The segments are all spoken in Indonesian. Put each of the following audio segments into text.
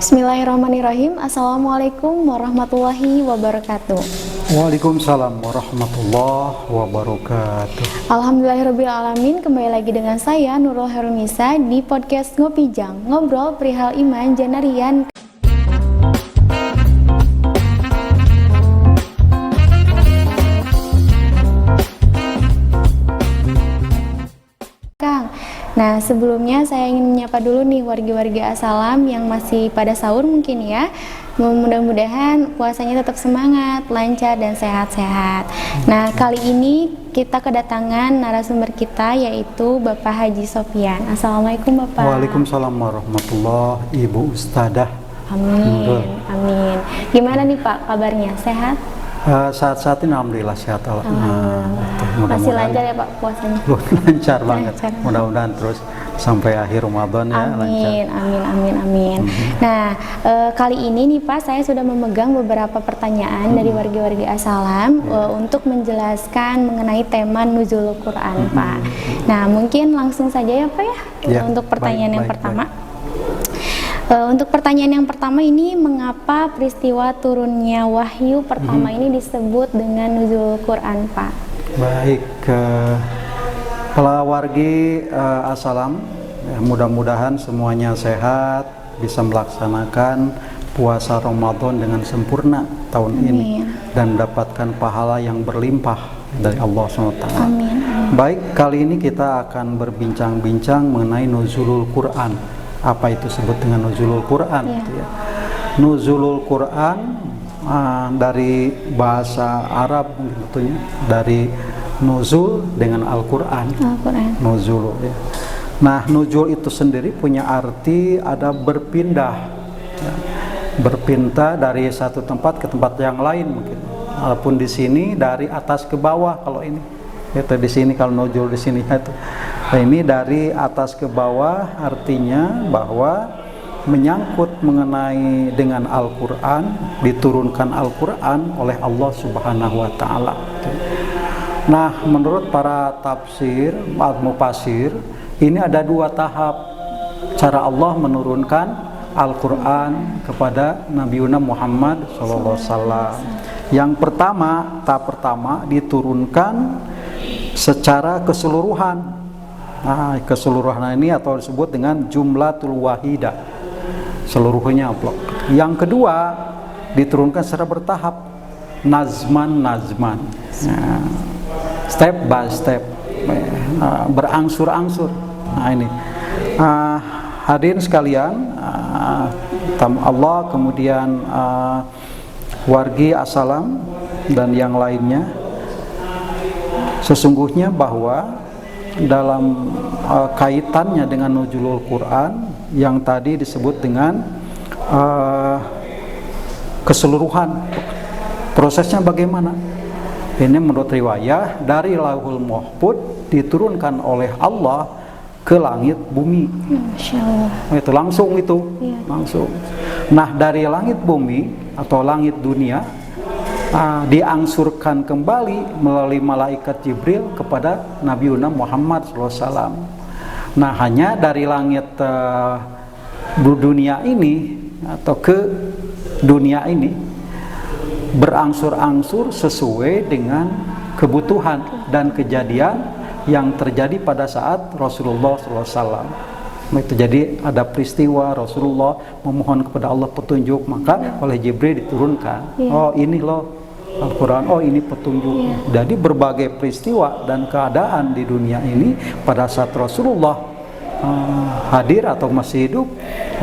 Bismillahirrahmanirrahim. Assalamualaikum warahmatullahi wabarakatuh. Waalaikumsalam warahmatullahi wabarakatuh. Alhamdulillahirrabbilalamin. Kembali lagi dengan saya Nurul Herunisa di podcast Ngopijang, ngobrol perihal iman janarian. Nah, sebelumnya saya ingin menyapa dulu nih warga-warga Asalam yang masih pada sahur mungkin ya. Mudah-mudahan puasanya tetap semangat, lancar dan sehat-sehat. Nah, kali ini kita kedatangan narasumber kita yaitu Bapak Haji Sofyan. Assalamualaikum Bapak. Waalaikumsalam warahmatullahi Ibu Ustadzah. Amin. Amin. Gimana nih Pak kabarnya? Sehat? Saat-saat ini alhamdulillah sehat. Masih lancar ya Pak puasanya? Lancar banget. Mudah-mudahan terus sampai akhir Ramadan ya. Amin, lancar. amin. Nah, kali ini nih Pak, saya sudah memegang beberapa pertanyaan dari warga-warga Asalam untuk menjelaskan mengenai tema Nuzulul Quran Pak. Nah, mungkin langsung saja ya Pak ya, untuk pertanyaan yang pertama. Untuk pertanyaan yang pertama ini, mengapa peristiwa turunnya wahyu pertama ini disebut dengan Nuzulul Quran Pak? Baik, para wargi Asalam, mudah-mudahan semuanya sehat, bisa melaksanakan puasa Ramadan dengan sempurna tahun ini dan mendapatkan pahala yang berlimpah dari Allah SWT. Amin. Baik, kali ini kita akan berbincang-bincang mengenai Nuzulul Quran. Apa itu sebut dengan Nuzulul Quran? Gitu ya. Nuzulul Quran dari bahasa Arab tentunya, dari nuzul dengan Al-Quran. Nuzul ya. Nah, nuzul itu sendiri punya arti ada berpindah ya. Berpindah dari satu tempat ke tempat yang lain mungkin. Walaupun di sini dari atas ke bawah kalau ini. Itu di sini kalau nuzul di sini itu. Nah, ini dari atas ke bawah artinya bahwa menyangkut mengenai dengan Al-Quran, diturunkan Al-Quran oleh Allah Subhanahu wa Ta'ala. Nah, menurut para tafsir, al-mufassir, ini ada dua tahap cara Allah menurunkan Al-Quran kepada Nabi Muhammad SAW. Yang pertama, tahap pertama diturunkan secara keseluruhan. Nah, keseluruhan ini atau disebut dengan jumlatul wahidah, seluruhnya blok. Yang kedua diturunkan secara bertahap, nazman. Nah, step by step, berangsur-angsur. Nah ini, hadirin sekalian, Allah kemudian wargi Asalam dan yang lainnya, sesungguhnya bahwa dalam kaitannya dengan Nuzulul Quran yang tadi disebut dengan keseluruhan, prosesnya bagaimana? Ini menurut riwayah dari Lauhul Mahfuz diturunkan oleh Allah ke langit bumi. Itu langsung langsung. Nah, dari langit bumi atau langit dunia diangsurkan kembali melalui malaikat Jibril kepada Nabi Muhammad SAW. Nah, hanya dari langit dunia ini atau ke dunia ini berangsur-angsur sesuai dengan kebutuhan dan kejadian yang terjadi pada saat Rasulullah SAW. Itu jadi ada peristiwa Rasulullah memohon kepada Allah petunjuk, maka oleh Jibril diturunkan. Oh, ini loh Al-Quran, oh ini petunjuk. Jadi berbagai peristiwa dan keadaan di dunia ini pada saat Rasulullah hadir atau masih hidup,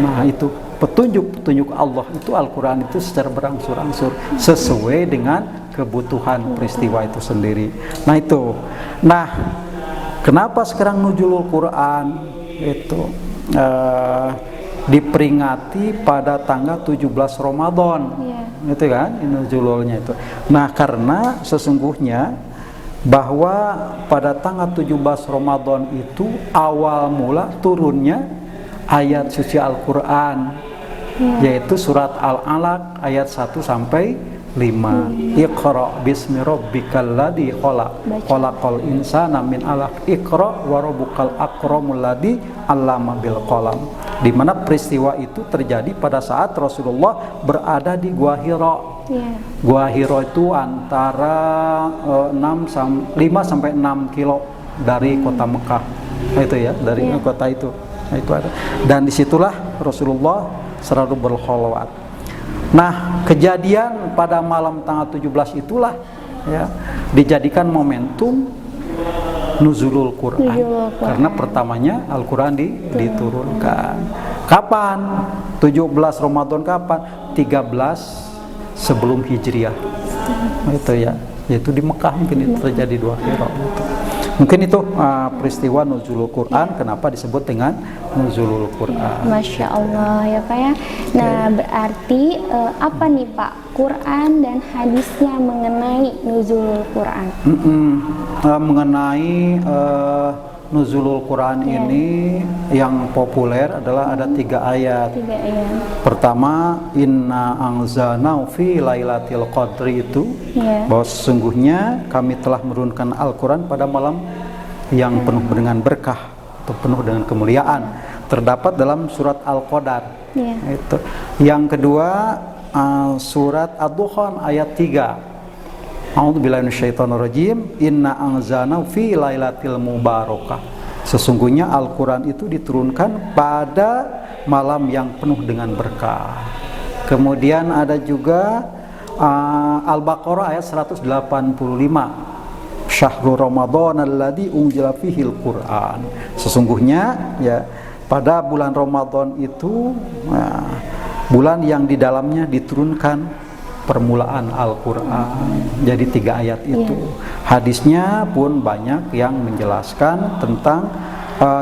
nah itu petunjuk Allah itu Al-Quran itu secara berangsur-angsur sesuai dengan kebutuhan peristiwa itu sendiri. Nah itu. Nah, kenapa sekarang Nuzulul Quran itu diperingati pada tanggal 17 Ramadan? Itu kan nuzululnya itu. Nah, karena sesungguhnya bahwa pada tanggal 17 Ramadan itu awal mula turunnya ayat suci Al-Quran, yaitu surat Al-Alaq ayat 1 sampai 5. Iqra bismi rabbikal ladzi khalaq, khalaqal insana min 'alaq, Iqra wa rabbukal akramul ladzi 'allama bil qalam. di mana peristiwa itu terjadi pada saat Rasulullah berada di Gua Hira. Gua Hira itu antara 5 sampai 6 kilo dari kota Mekah. Itu ya, dari kota itu. Nah, itu ada. Dan disitulah Rasulullah selalu berkholwat. Nah, kejadian pada malam tanggal 17 itulah ya dijadikan momentum nuzulul Quran. Karena pertamanya Al-Quran diturunkan. Kapan? 17 Ramadan kapan? 13 sebelum Hijriah. Itu ya, yaitu di Mekah mungkin itu terjadi Gua Hira. Mungkin itu peristiwa nuzulul Quran. Kenapa disebut dengan nuzulul Quran? Masya Allah ya Pak ya. Nah berarti apa nih Pak Quran dan hadisnya mengenai nuzulul Quran? Mengenai nuzulul Quran ini yang populer adalah ada 3 ayat. Pertama, inna anzalnahu fi lailatul qadri itu bahwa sesungguhnya kami telah menurunkan Al-Quran pada malam yang penuh dengan berkah atau penuh dengan kemuliaan, terdapat dalam surat Al-Qadar. Itu. Yang kedua, surat Ad-Dukhan ayat 3. A'udzubillahi minasyaitonirrajim. Inna anzalnahu fi lailatul mubarakah. Sesungguhnya Al-Quran itu diturunkan pada malam yang penuh dengan berkah. Kemudian ada juga Al-Baqarah ayat 185. Syahrul Ramadan alladzi unzila fihil Quran. Sesungguhnya ya pada bulan Ramadan itu bulan yang di dalamnya diturunkan permulaan Al-Quran. Jadi 3 ayat itu. Hadisnya pun banyak yang menjelaskan tentang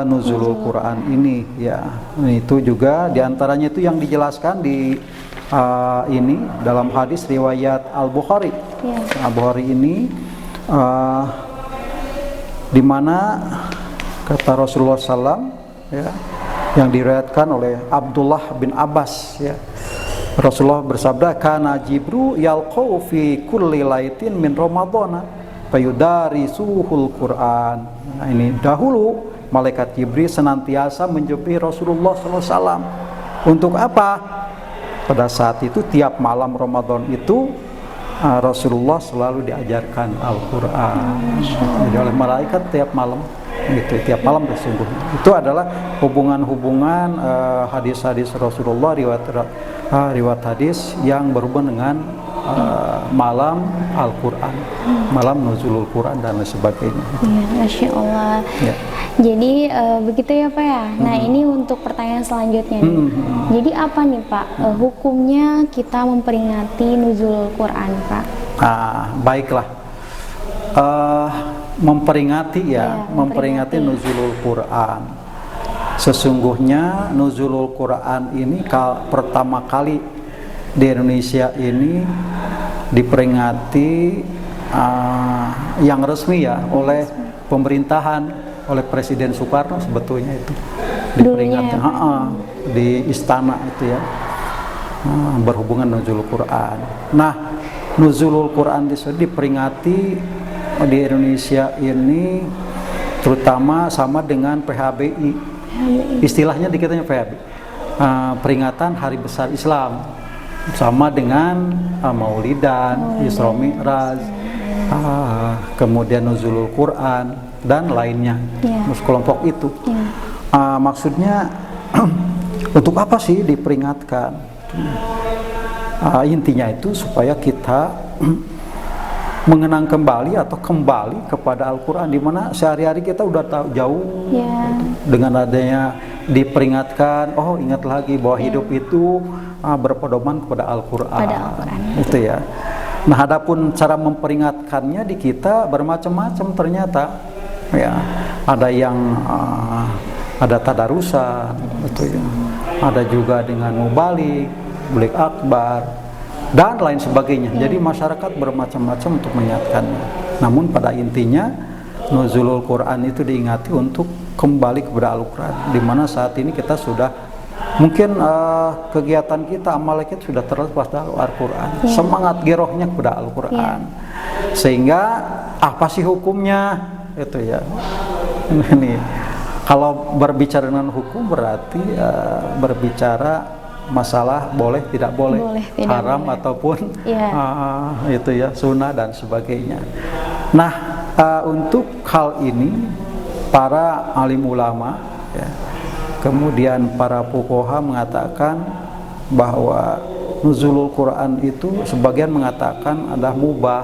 nuzulul Quran ini ya. Itu juga diantaranya itu yang dijelaskan di ini dalam hadis riwayat Al-Bukhari. Al-Bukhari ini di mana kata Rasulullah SAW ya, yang diriwayatkan oleh Abdullah bin Abbas ya. Rasulullah bersabda, kana Jibril yalqau fi kulli laitin min Ramadhana fayudarisuhul Quran. Nah, ini dahulu malaikat Jibril senantiasa menjumpai Rasulullah SAW. Untuk apa? Pada saat itu tiap malam Ramadan itu Rasulullah selalu diajarkan Al-Quran. Jadi oleh malaikat tiap malam gitu, tiap malam sesungguhnya. Itu adalah hubungan-hubungan hadis-hadis Rasulullah, riwayat hadis yang berhubungan dengan malam Al-Quran, malam nuzulul Quran dan lain sebagainya. Ya, Masya Allah. Ya. Jadi begitu ya Pak ya. Nah ini untuk pertanyaan selanjutnya nih. Jadi apa nih Pak hukumnya kita memperingati nuzulul Quran Pak? Baiklah. Memperingati memperingati nuzulul Quran. Sesungguhnya nuzulul Quran ini pertama kali di Indonesia ini diperingati yang resmi ya oleh pemerintahan, oleh Presiden Soekarno sebetulnya itu diperingati di istana itu ya, berhubungan nuzulul Quran. Nah, nuzulul Quran diperingati di Indonesia ini terutama sama dengan PHBI. Istilahnya dikitanya PHBI, peringatan Hari Besar Islam, sama dengan Maulidan, Isra Mi'raj, kemudian nuzulul Quran dan lainnya, kelompok itu. Maksudnya untuk apa sih diperingatkan? Intinya itu supaya kita mengenang kembali atau kembali kepada Al-Quran, di mana sehari-hari kita udah tahu jauh. Dengan adanya diperingatkan, oh ingat lagi bahwa hidup itu berpedoman kepada Al-Quran. Itu ya. Nah, adapun cara memperingatkannya di kita bermacam-macam ternyata. Ya, ada yang ada tadarusan, itu ya. Ada juga dengan mubalik, balik akbar dan lain sebagainya. Jadi masyarakat bermacam-macam untuk mengingatkannya. Namun pada intinya nuzulul Quran itu diingati untuk kembali kepada Al-Quran, di mana saat ini kita sudah mungkin kegiatan kita, amal kita sudah terlepas dari Al-Quran, semangat girohnya kepada Al-Quran, sehingga apa sih hukumnya itu ya. Ini Kalau berbicara dengan hukum berarti berbicara masalah boleh tidak boleh, haram boleh, ataupun itu ya sunnah dan sebagainya. Nah, untuk hal ini para alim ulama ya, kemudian para fuqaha mengatakan bahwa nuzulul Quran itu sebagian mengatakan adalah mubah.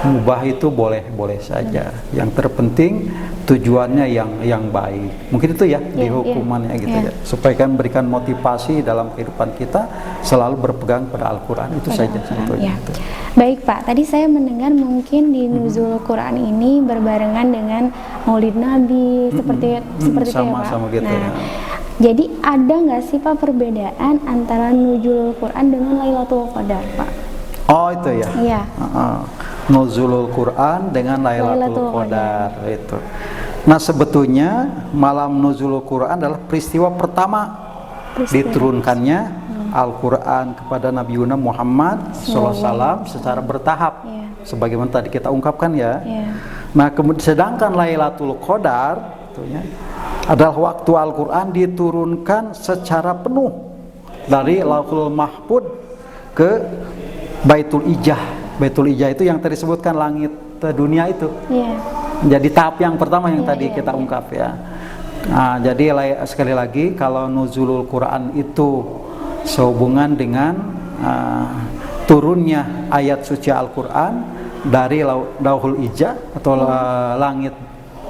Mubah itu boleh saja. Yang terpenting tujuannya yang baik. Mungkin itu ya di hukumannya gitu ya. Supaya kan memberikan motivasi dalam kehidupan kita selalu berpegang pada Al-Qur'an itu saja sebetulnya. Baik Pak, tadi saya mendengar mungkin di nuzulul Quran ini berbarengan dengan Maulid Nabi seperti itu ya Pak. Sama gitu ya. Jadi ada nggak sih Pak perbedaan antara nuzulul Quran dengan Lailatul Qadar Pak? Oh itu ya. Iya. Nuzulul Quran dengan Lailatul Qadar itu. Nah sebetulnya malam nuzulul Quran adalah peristiwa pertama diturunkannya Al-Quran kepada Nabi Muhammad SAW secara bertahap. Sebagaimana tadi kita ungkapkan ya. Nah kemudian sedangkan Lailatul Qadar adalah waktu Al-Quran diturunkan secara penuh dari Lauhul Mahfuz ke Baitul Izzah. Baitul Izzah itu yang tadi disebutkan langit dunia itu. Jadi tahap yang pertama yang tadi kita ungkap ya. Nah, jadi sekali lagi kalau nuzulul Quran itu sehubungan dengan turunnya ayat suci Al-Quran dari Lauhul Izzah atau langit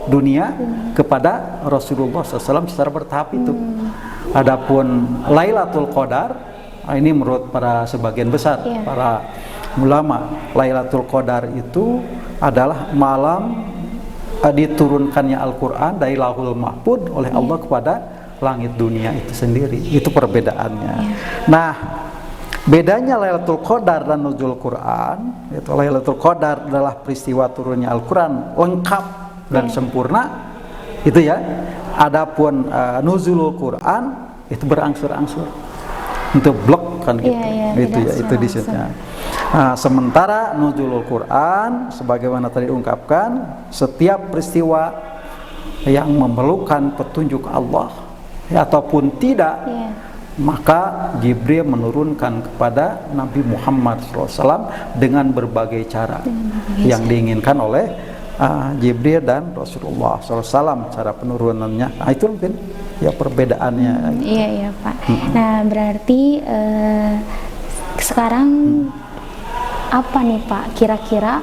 dunia kepada Rasulullah SAW secara bertahap itu. Adapun Lailatul Qadar ini menurut para sebagian besar para ulama, Lailatul Qadar itu adalah malam diturunkannya Al-Quran dari Lauhul Mahfuz oleh Allah kepada langit dunia itu sendiri. Itu perbedaannya. Nah, bedanya Lailatul Qadar dan nuzul Quran, itu Lailatul Qadar adalah peristiwa turunnya Al-Quran lengkap dan sempurna, itu ya. Adapun nuzulul Quran itu berangsur-angsur, untuk blok kan gitu. Itu ya, itu di situ. Nah, sementara nuzulul Quran sebagaimana tadi diungkapkan, setiap peristiwa yang memerlukan petunjuk Allah ataupun tidak, maka Jibril menurunkan kepada Nabi Muhammad SAW dengan berbagai cara yang diinginkan oleh Jibril dan Rasulullah SAW cara penurunannya. Nah, itu mungkin ya perbedaannya. Iya Pak. Nah berarti sekarang apa nih Pak kira-kira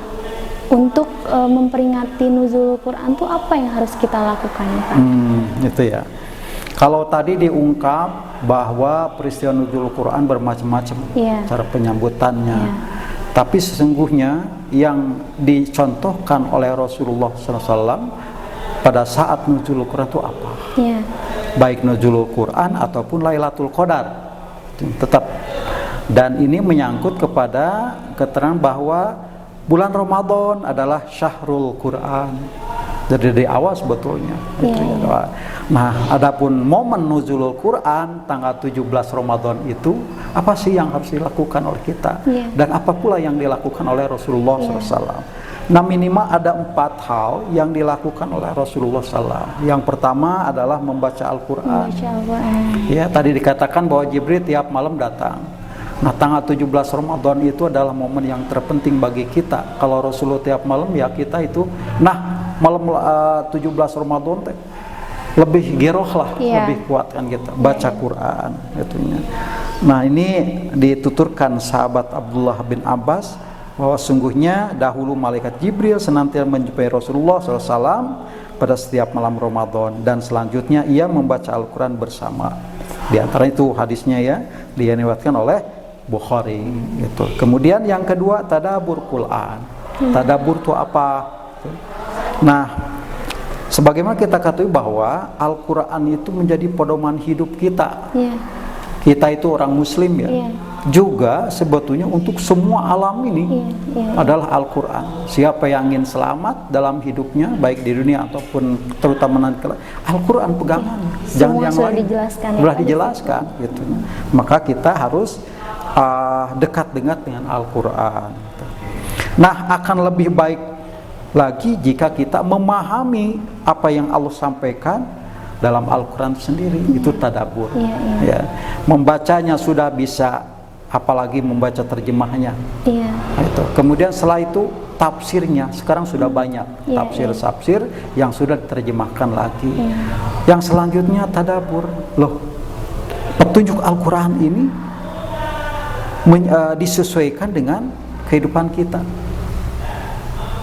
untuk memperingati nuzulul Quran tuh apa yang harus kita lakukan Pak? Itu ya. Kalau tadi diungkap bahwa peristiwa nuzulul Quran bermacam-macam cara penyambutannya, tapi sesungguhnya yang dicontohkan oleh Rasulullah SAW pada saat nuzulul Quran itu apa? Baik nuzulul Quran ataupun Lailatul Qadar, tetap. Dan ini menyangkut kepada keterangan bahwa bulan Ramadan adalah syahrul Quran. Jadi dari awal sebetulnya. Nah, adapun momen nuzulul Quran tanggal 17 Ramadan itu apa sih yang harus dilakukan oleh kita? Dan apa pula yang dilakukan oleh Rasulullah SAW? Nah, minimal ada 4 hal yang dilakukan oleh Rasulullah SAW. Yang pertama adalah membaca Al-Quran. Ya, tadi dikatakan bahwa Jibril tiap malam datang. Nah, tanggal 17 Ramadan itu adalah momen yang terpenting bagi kita. Kalau Rasulullah tiap malam, ya kita itu, malam 17 Ramadan lebih giroh lah, lebih kuat kan kita baca Quran itunya. Nah, ini dituturkan sahabat Abdullah bin Abbas bahwa sungguhnya dahulu malaikat Jibril senantiasa menjumpai Rasulullah SAW pada setiap malam Ramadan, dan selanjutnya ia membaca Al-Quran bersama. Di antara itu hadisnya ya diriwayatkan oleh Bukhari gitu. Kemudian yang kedua, tadabur Quran. Tadabur itu apa? Nah, sebagaimana kita ketahui bahwa Al-Quran itu menjadi pedoman hidup kita. Kita itu orang Muslim ya. Juga sebetulnya untuk semua alam ini adalah Al-Quran. Siapa yang ingin selamat dalam hidupnya, baik di dunia ataupun terutama nanti Al-Quran pegangan. Jangan yang lain. Sudah dijelaskan gitu. Maka kita harus dekat dengan Al-Quran. Nah, akan lebih baik lagi jika kita memahami apa yang Allah sampaikan dalam Al-Quran sendiri, itu tadabbur. Iya, iya. Ya, membacanya sudah bisa, apalagi membaca terjemahnya. Iya. Nah, itu. Kemudian setelah itu tafsirnya, sekarang sudah banyak Iya, tafsir-tafsir yang sudah diterjemahkan lagi. Iya. Yang selanjutnya tadabbur. Loh, petunjuk Al-Quran ini disesuaikan dengan kehidupan kita.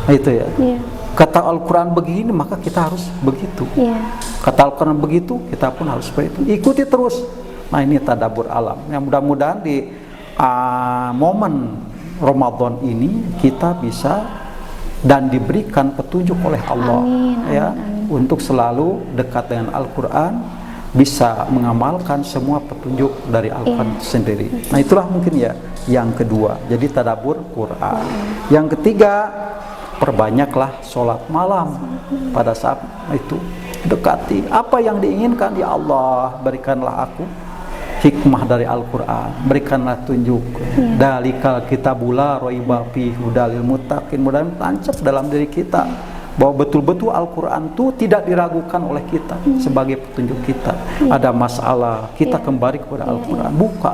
Nah, itu ya. Iya. Kata Al-Quran begini, maka kita harus begitu. Iya. Kata Al-Quran begitu, kita pun harus begitu. Ikuti terus. Nah, ini tadabbur alam. Yang mudah-mudahan di momen Ramadan ini kita bisa dan diberikan petunjuk oleh Allah. Amin, ya, amin. untuk selalu dekat dengan Al-Quran, bisa mengamalkan semua petunjuk dari Al-Quran sendiri. Nah, itulah mungkin ya yang kedua. Jadi tadabbur Quran. Yang ketiga, perbanyaklah sholat malam pada saat itu. Dekati apa yang diinginkan, ya Allah, berikanlah aku hikmah dari Al-Quran, berikanlah tunjuk. Dalikal kitabula roiba fi hudalil muttaqin. Mudah-mudahan tancap dalam diri kita bahwa betul-betul Al-Quran itu tidak diragukan oleh kita sebagai petunjuk kita. Ada masalah, kita kembali kepada Al-Quran, buka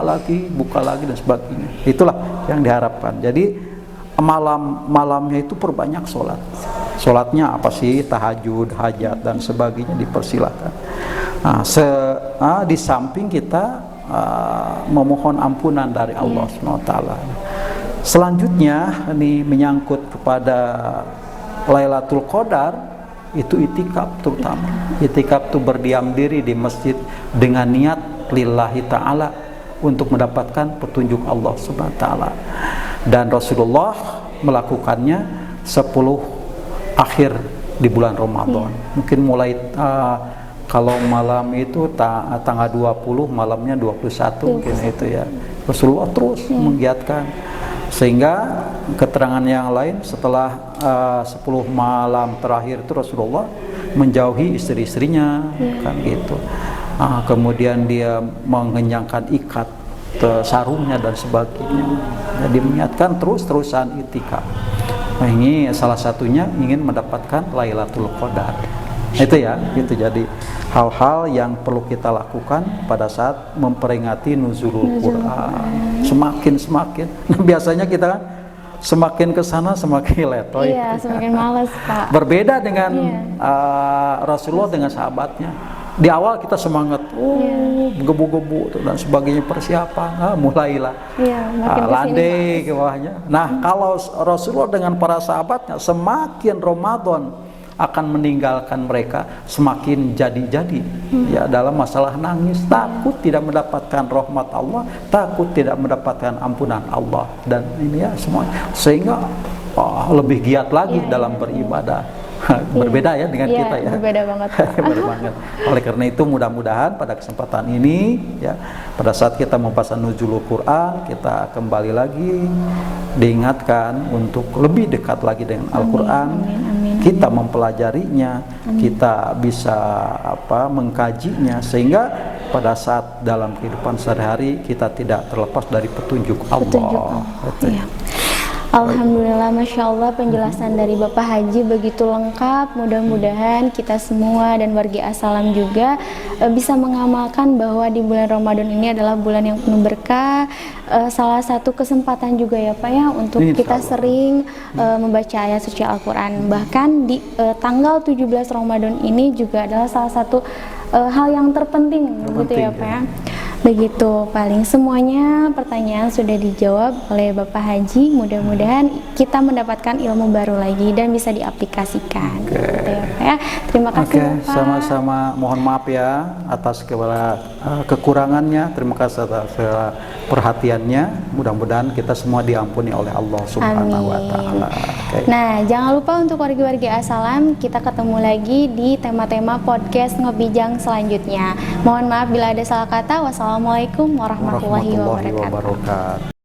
lagi dan sebagainya. Itulah yang diharapkan. Jadi malamnya itu perbanyak sholat. Sholatnya apa sih? Tahajud, hajat dan sebagainya dipersilahkan. Nah, di samping kita memohon ampunan dari Allah SWT. Selanjutnya ini menyangkut kepada Lailatul Qadar, itu itikaf terutama. Itikaf itu berdiam diri di masjid dengan niat lillahi ta'ala untuk mendapatkan petunjuk Allah SWT. Dan Rasulullah melakukannya 10 akhir di bulan Ramadan. Mungkin mulai kalau malam itu tanggal 20, malamnya 21 mungkin itu ya. Rasulullah terus menggiatkan, sehingga keterangan yang lain setelah 10 malam terakhir itu Rasulullah menjauhi istri-istrinya, kan gitu. Kemudian dia mengenyangkan ikat sarungnya dan sebagainya. Jadi mengingatkan terus-terusan itikaf. Nah, ini salah satunya ingin mendapatkan Lailatul Qadar. Itu ya, itu jadi hal-hal yang perlu kita lakukan pada saat memperingati nuzulul Quran. Semakin nah, biasanya kita kan semakin ke sana semakin letoy. Iya, semakin malas, Pak. Berbeda dengan Rasulullah dengan sahabatnya. Di awal kita semangat, gebu-gebu dan sebagainya, persiapan, mulailah landai ke bawahnya. Nah, kalau Rasulullah dengan para sahabatnya, semakin Ramadan akan meninggalkan mereka, semakin jadi-jadi ya dalam masalah nangis, takut tidak mendapatkan rahmat Allah, takut tidak mendapatkan ampunan Allah, dan ini ya semua, sehingga lebih giat lagi dalam beribadah. Berbeda ya dengan kita ya. Berbeda banget. Berbeda banget. Oleh karena itu mudah-mudahan pada kesempatan ini ya, pada saat kita membahas nuzulul Quran, kita kembali lagi diingatkan untuk lebih dekat lagi dengan Al-Quran. Kita mempelajarinya, kita bisa mengkajinya, sehingga pada saat dalam kehidupan sehari-hari kita tidak terlepas dari petunjuk Allah. Alhamdulillah, Masya Allah, penjelasan dari Bapak Haji begitu lengkap. Mudah-mudahan kita semua dan warga Assalam juga bisa mengamalkan bahwa di bulan Ramadan ini adalah bulan yang penuh berkah. Salah satu kesempatan juga ya Pak ya, untuk kita sering membaca ayat suci Al-Quran. Bahkan di tanggal 17 Ramadan ini juga adalah salah satu hal yang terpenting gitu ya Pak ya. Begitu, paling semuanya pertanyaan sudah dijawab oleh Bapak Haji. Mudah-mudahan kita mendapatkan ilmu baru lagi dan bisa diaplikasikan. Gitu ya, Pak ya. Terima kasih Bapak. Sama-sama, mohon maaf ya atas kekurangannya. Terima kasih atas perhatiannya. Mudah-mudahan kita semua diampuni oleh Allah Subhanahu wa Ta'ala. Nah, jangan lupa untuk warga-warga Assalam, kita ketemu lagi di tema-tema podcast Ngobijang selanjutnya. Mohon maaf bila ada salah kata. Wassalamualaikum warahmatullahi wabarakatuh.